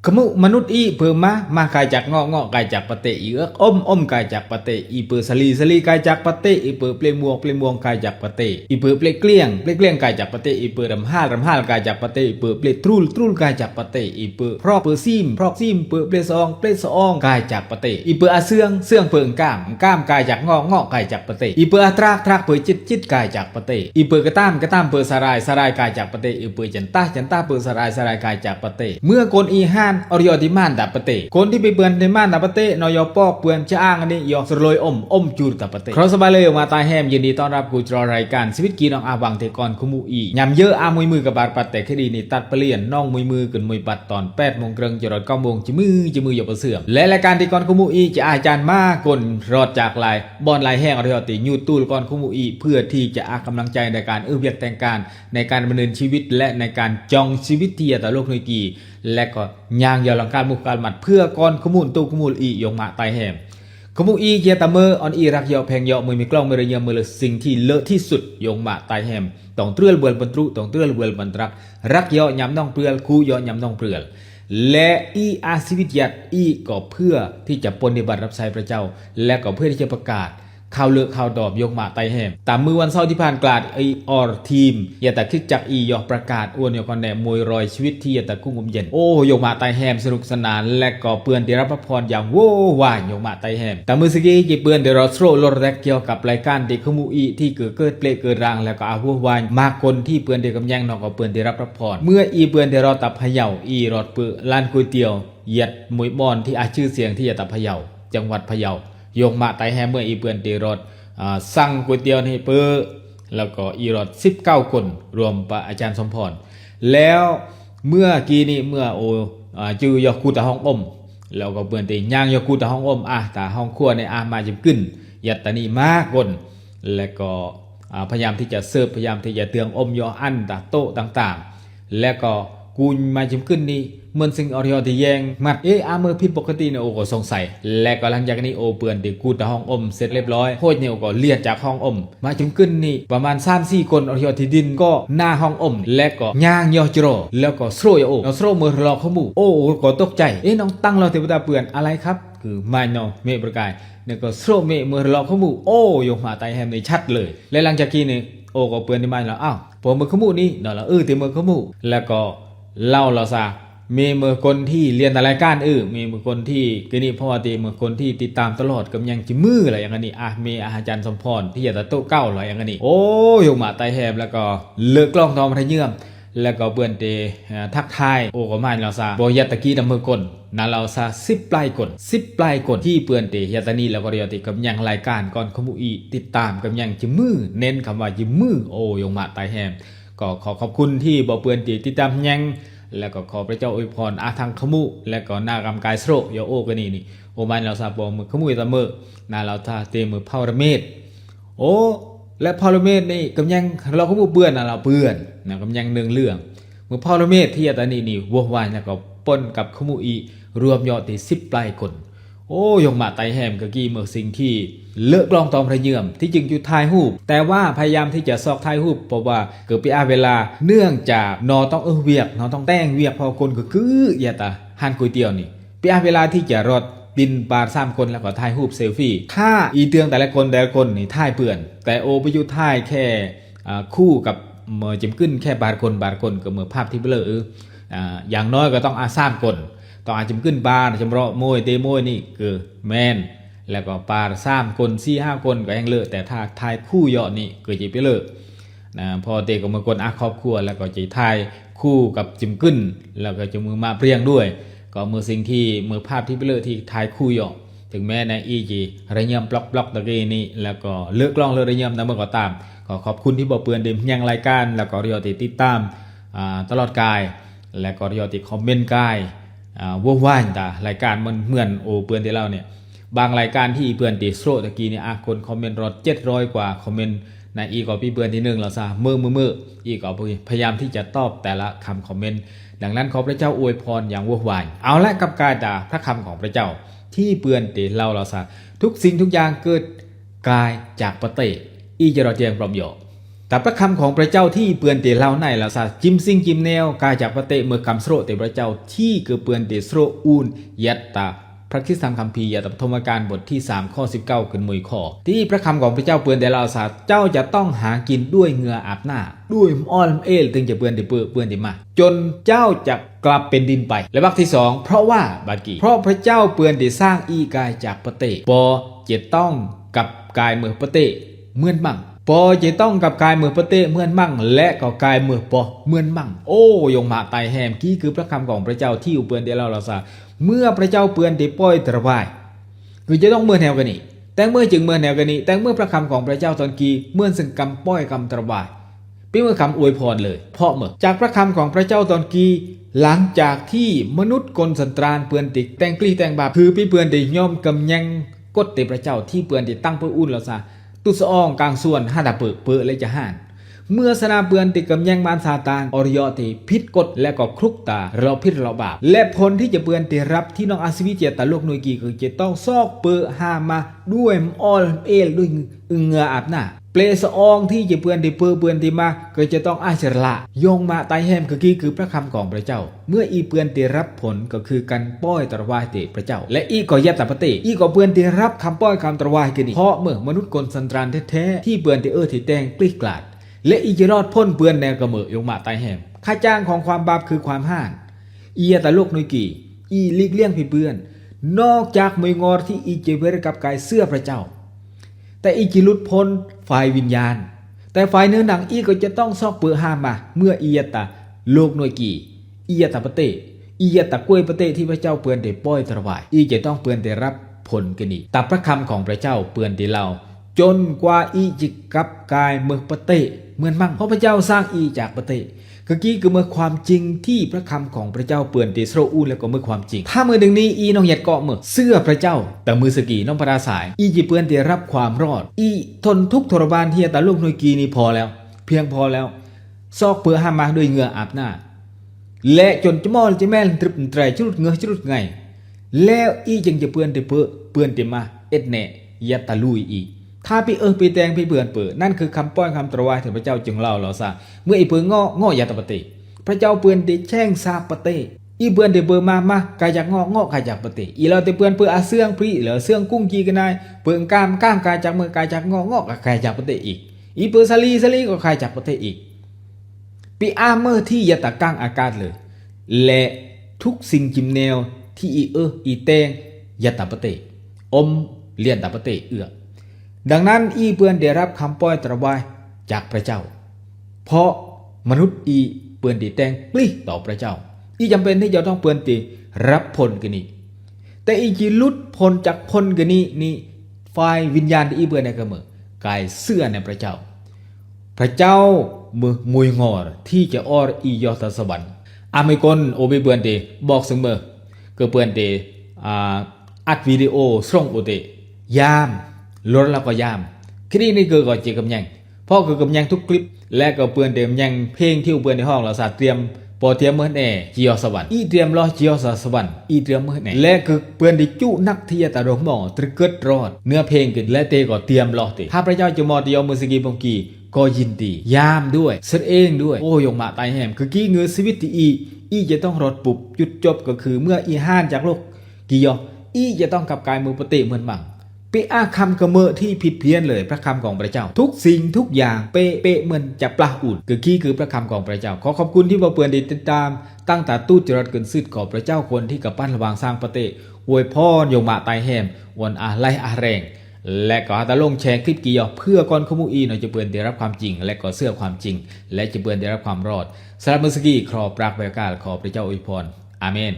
ขมุมนุษย์อีเพิ่มมากายจากเงาะกายจากปะเตอีเอิกอมกายจากปะเตอีเปิดสลีกายจากปะเตอีเปิดเปลม่วงกายจากปะเตอีเปิดเปลเกลี้ยงกายจากปะเตอีเปิดรำห้ากายจากปะเตอีเปิดเปลตรูลกายจากปะเตอีเปิดพรอกเปิดซีมเปิดเปลซองกายจากปะเตอีเปิดอาเสื่องเปิดก้ามกายจากเงาะกายจากปะเตอีเปิดอาตรากเปิดจิตกายจากปะเตอีเปิดกระตามเปิดสลายกายจากปะเตอีเปิดจันต้าเปิดสลายกายจากปะเตเมื่อคนอีห้านอริยติมานดับปะเตคนที่ไปเปือนในม่านดับปะเตนอยปอกเปือนจะอ้างอันนี้ยอสลอยอมจูดดับปะเตครอสบายเลยมาตายแฮมยินดีต้อนรับกูจรรายการชีวิตกีน้องอาวังเทกรคุมูอียำเยอะมือกับบาดปัดแต่คดีนี่ตัดเปลี่ยนน้องมือกันมวยปัดตอน8 โมงครึ่งจรด9 โมงจะมืออย่าเสื่อมและรายการเทกรคุมูอีจะอาจารย์มากคนรอดจากลายบอลลายแห้งอริยติยูตูลกรคุมูอีเพื่อที่จะอากำลังใจในการเวียกแต่งการในการดำเนินชีวิตและในการจองชีวิตที่ต่อโลกในกีและก็ยางยาวหลังการมุกการหมัดเพื่อก่อนขมูลตู้ขมูลอียงมาตายแหมขมูอีเยตาเมอออนอีรักยอแพงยอมือมีกล้องมือระยมือเลยสิ่งที่เลอะที่สุดยงมาตายแหมต้องเตือนเบือนบรรทุต้องเตือนเบือนบรรรักยอยำน้องเปลือคู่ยอยำน้องเปลือและอีอาชีวิตยัดอีก็เพื่อที่จะปฏิบัติรับใช้พระเจ้าและก็เพื่อที่จะประกาศข่าวเลือกข่าวดอบยกมาไตแหมตามมือวันเสาร์ที่ผ่านกลาดไอออร์ทีมอย่าแต่คิดจักอียอประกาศอ้วนยคอนแนมวยรอยชีวิตที่อย่าแต่กุ้งอมเย็นโอ้ยกมาไตแหมสนุกสนานและก็เปื่อนได้รับพระพรอย่างโว้ว่ายกมาไตแหมแต่มือสกี้จีเปื่อนเดรอสโตรลอร์แรกเกี่ยวกับรายการเด็กขมูอีที่เกิดเปลเกิดรางแล้วก็อาวัววายมากคนที่เปื่อนเด็กกำยังนอกก็เปื่อนได้รับพระพรเมื่ออีเปื่อนเดรอตับพะเยาอีรอดเปื่อลานก๋วยเตี๋ยวเหยียดมวยบอลที่อาชื่อเสียงที่อย่าตับพะเยาจังหวัดพะเยายกมาไตแหมเมื่ออีเปื่อนเดรอดสั่งก๋วยเตี๋ยวให้เปื้อแล้วก็อีรอด19 คนรวมปะอาจารย์สมพรแล้วเมื่อกี้นี้เมื่อจือยอกูตาห้องอมแล้วก็เปื่อนตีย่างยอกูตาห้องอมตาห้องครัวในมาจิมขึ้นยัดตานีมากคนแล้วก็พยายามที่จะเสิร์ฟพยายามที่จะเตืองอมยออันตาโต๊ะต่างๆแล้วก็กูมาจิมขึ้นนี่เหมือนสิ่งอริยติแยงมัดเมื่อผิดปกติเนี่ยก็สงสัยและก็หลังจากนี้เปื่อนตีกูตาห้องอมเสร็จเรียบร้อยโคตรเนี่ยก็เลียนจากห้องอมมาจิมขึ้นนี่ประมาณ3-4 คนอริยติดินก็หน้าห้องอมและก็ย่างยอจรแล้วก็โซรยโซรมือรอขมูก็ตกใจน้องตั้งเราเทวดาเปื่อนอะไรครับคือไม่เนาะเมฆประกายเนี่ยก็โซรเมฆมือรอขมูยกมาไตแฮมในชัดเลยและหลังจากนี้เนี่ยก็เปื่อนที่มาแล้วพอมือขมูนี่เนาะตีมือขมูแล้วก็เล่าเราซะมีมือคนที่เรียนรายการมีมือคนที่กนี่พ่อตีมือคนที่ติดตามตลอดกับยังจิมืออะไรอย่างนี้มีอาจารย์สมพรที่จะโต๊ะเก้าอะไรอย่างนี้ยกมาไตแฮมแล้วก็เลิกกล้องทองพระเยื่อมแล้วก็เปื่อนเตทักทายก็มาเราซะบยัตตะกี้ดำมือคนนั่นเราซะ10 ปลายคนที่เปื่อนเตยตานีแล้วก็เรียติกับยังรายการก่อนขมูอีติดตามกับยังจิมือเน้นคำว่าจิมือยกมาไตแฮมก็ขอบคุณที่บ่เปื่อนเตติดตามยังแล้วก็ขอพระเจ้าอวยพรทางขมูแล้วก็หน้ากำกายโสรยกันนี่มันเราซาบอมือขมูตะเมอนาเราท่าเตมือพาวรเมศและพาวรเมศนี่กำยังเราขมูเปื่อนเราเปื่อนนะกำยังเรื่องมือพาวรเมศที่ตอนนี้วัววายแล้วก็ปนกับขมูอีรวมยอดที่10 ปลายคนยงมาไตแฮมกะกี้เมื่อสิ่งที่เลิกกลองตอมพระเยื่อมที่จึงอยู่ท้ายหูปแต่ว่าพยายามที่จะซอกท้ายหูปเพราะว่าเกิดปีเวลาเนื่องจากนอต้องเวียกนอต้องแต่งเวียกพอคนก็อย่าตาหันก๋วยเตี๋ยวนี่ปีเวลาที่จะรอดบินบาร์3 คนแล้วก็ถ่ายรูปเซลฟี่ถ้าอีเตืองแต่ละคนนี่ถ่ายเปื่อนแต่ไปอยู่ถ่ายแค่คู่กับเมื่อจิ้มขึ้นแค่บาร์คนก็เมื่อภาพที่เบลออย่างน้อยก็ต้อง3 คนต้องอาจจะขึ้นบาร์จำรอมวยเตมวยนี่คือแมนแล้วก็ปาร์3 คน4-5 คนก็ยังเลิกแต่ถ้าทายคู่ยอดนี่เกิดจะไปเลิกนะพอเตก็มือกนครอบครัวแล้วก็จะทายคู่กับจิมขึ้นแล้วก็จะมือมาเปรียงด้วยก็มือสิ่งที่มือภาพที่ไปเลิกที่ทายคู่ยอดถึงแม้ในจีระยำบล็อกตะกี้นี่แล้วก็เลิกกล้องเลยระยำนะเมื่อก็ตามก็ขอบคุณที่บอกเปื่อนเดิมยังรายการแล้วก็เรียติดตามตลอดกายและก็เรียติคอมเมนต์กายว่างๆแต่รายการมันเหมือนเปื่อนที่เราเนี่ยบางรายการที่เปื่อนตีโซตะกี้เนี่ยคนคอมเมนต์รอด700 กว่าคอมเมนต์ในก็พี่เปื่อนที่1เราซะมืออีกก็พยายามที่จะตอบแต่ละคำคอมเมนต์ดังนั้นขอพระเจ้าอวยพรอย่างว่างๆเอาละกับการด่าพระคำของพระเจ้าที่เปื่อนตีเราซะทุกสิ่งทุกอย่างเกิดกายจากปะเตอีจะรอเจียงปลอมหยอก แต่พระคำของพระเจ้าที่เปือนเตเล่าในละซาจิมซิงจิมแนวกายจากประเตเมื่อคำสโรเตพระเจ้าที่เกือเปือนเตสโรอูนยัตตาพระคริสตธรรมคัมภีร์ยาตธรรมการบทที่3ข้อ19ขึ้นมวยข้อที่พระคำของพระเจ้าเปือนเตเล่าซาเจ้าจะต้องหากินด้วยเหงื่ออาบหน้าด้วยอ้อมเอลถึงจะเปือนเตเปือนเตมาจนเจ้าจะกลับเป็นดินไปและวรรคที่2เพราะว่าบากีเพราะพระเจ้าเปือนเตสร้างอีกายจากประเตปอจะต้องกับกายเมื่อประเตเหมือนมั่งปอจะต้องกับกายเมื่อประเตเหมือนมั่งและก็กายเมื่อปอเหมือนมั่งโอ้ยงมาไตแหมกี้คือพระคำของพระเจ้าที่อุเปือนเดลาลาซาเมื่อพระเจ้าเปือนเดป้อยตระบายคือจะต้องเมื่อแนวกันนี่แต่เมื่อจึงเมื่อแนวกันนี่แต่เมื่อพระคำของพระเจ้าตอนกี้เมื่อซึ่งกำป้อยกำตระบายเป็นเมื่อคำอวยพรเลยเพราะเมื่อจากพระคำของพระเจ้าตอนกี้หลังจากที่มนุษย์กลสันตรานเปือนติแต่งกลีแต่งบาปคือพี่เปือนได้ย่อมกำยังกดเตพระเจ้าที่เปือนได้ตั้งเพื่ออุ่นลาซาตุสอองกลางส่วนห้าดาเปิดเลยจะห่านเมื่อสนาเปือนติดกำแยงมารซาตานอริยติพิษกฎและก็ครุกตาเราพิษเราบาปและผลที่จะเปือนติรับที่น้องอาสวิเจตาโลกหน่วยกีคือจะต้องซอกเปิดหามาด้วยออลเอลด้วยเหงื่ออาบหน้าเปลสอองที่จะเปือนติเปือนติมาก็จะต้องอาชละยงมาตายแหมคือพระคำของพระเจ้าเมื่ออีเปือนติรับผลก็คือการป้อยตรวายเตพระเจ้าและอีก็ยัตตาปเตอีก็เปือนติรับคำป้อยคำตรวายกันนี่เพราะเมื่อมนุษย์กลสันตรานแท้ๆที่เปือนติที่แตงกลิ้กลาดและอีจะรอดพ้นเปือนแนวกระเมอยงมาตายแหมค่าจ้างของความบาปคือความห่านอียตาโลกนุยกีอีลีกเลี่ยงพี่เปือนนอกจากมวยงอที่อีเจเวรกับกายเสื้อพระเจ้าแต่อีจิลุดพ้นฝ่ายวิญญาณแต่ฝ่ายเนื้อหนังอีก็จะต้องซอกเปือห้ามมาเมื่ออียตาโลกนุยกีอียตาปเตอียตากล้วยปเตที่พระเจ้าเปือนเดป้อยตระวายอีจะต้องเปือนเดรับผลกันนี่ตามพระคำของพระเจ้าเปือนเดเราจนกว่าอีจิกับกายเมื่อปเตเหมือนมั่งเพราะพระเจ้าสร้างอีจากประเทศคือเมื่อความจริงที่พระคำของพระเจ้าเปือนติสโรอูนแล้วก็เมื่อความจริงถ้าเมื่อดึงนี้อีน้องหยัดเกาะเมื่อเสื้อพระเจ้าแต่มือสกีน้องปราสายอีจีเปือนติรับความรอดอีทนทุกทรมานที่ตาลูกนวยกีนี่พอแล้วเพียงพอแล้วซอกเปือห้ามาด้วยเหงื่ออาบหน้าและจนจะมอจะแม่นตรึบไตรจุดเหงื่อจุดไงแล้วอีจึงจะเปือนติมาเอ็ดเนยัตตาลุยอีถ้าพี่ไปแตงพี่เปือนเปิดนั่นคือคำป้อนคำตรวายถึงพระเจ้าจึงเล่าเราซะเมื่ออีเปือนงอยาตปฏิพระเจ้าเปือนได้แช่งซาปฏิอีเปือนได้เปิดมากายจากงอกายจากปฏิอีเราได้เปือนเปิดอาเสื่องพรีเหลือเสื่องกุ้งกีกันได้เปือนก้ามกายจากมือกายจากงอกกายจากปฏิอีกอีเปือนสลีก็กายจากปฏิอีกปีอาเมื่อที่ยาตะก้างอากาศเลยและทุกสิ่งจิมแนวที่อีแตงยาตปฏิอมเลียนตปฏิดังนั้นอีเปือนได้รับคำป้อยตรวายจากพระเจ้าเพราะมนุษย์อีเปือนตีแตงกลิ้ต่อพระเจ้าอีจำเป็นที่จะต้องเปือนตีรับผลกันนี้แต่อีจีลุดผลจากผลกันนี้ฝ่ายวิญญาณที่อีเปือนในกระเมือกายเสื้อในพระเจ้ามือมวยงอที่จะอออียอตสวรรค์อาไม่กลโอเบเปือนตีบอกเสมอก็เปือนตีอัดวิดีโอส่งโอเตยามลดแล้วก็ยามคดีนี้คือก็จีกำยังเพราะคือกำยังทุกคลิปและก็เปือนเดิมยังเพลงที่เปือนในห้องเราสาเตรียมปอเตรียมเมื่อแน่จีอสวรรค์อีเตรียมรอจีอสวรรค์อีเตรียมเมื่อแน่และคือเปือนดิจุนักที่จะตารหมอตรึกเกิดรอดเนื้อเพลงกันและเตก็เตรียมรอเตถ้าพระเจ้าจะมอตยอมมือสกีบงกีก็ยินดียามด้วยเสดเองด้วยโอ้ยงมาตายแหมคือกี้เงือชีวิตที่อีจะต้องรอดปุบจุดจบก็คือเมื่ออีห้านจากโลกกียออีจะต้องกับกายมือปฏิเหมือนมั่งเปะอาคำกระเมอที่ผิดเพี้ยนเลยพระคำของพระเจ้าทุกสิ่งทุกอย่างเปะเหมือนจะปลาอุ่นคือพระคำของพระเจ้าขอขอบคุณที่มาเปื่อนติดตามตั้งแต่ตู้จรดเกินสืดขอพระเจ้าคนที่กับปั้นระวางสร้างประเตอวยพ่อยงมาตายแหมวันอาไลอาแรงและก็ตะลงแชร์คลิปกี่ยอเพื่อก่อนขมูอีหน่อยจะเปื่อนได้รับความจริงและก็เสื้อความจริงและจะเปื่อนได้รับความรอดสำหรับมือสกีขอปรากไว้กาลขอพระเจ้าอวยพรอาเมน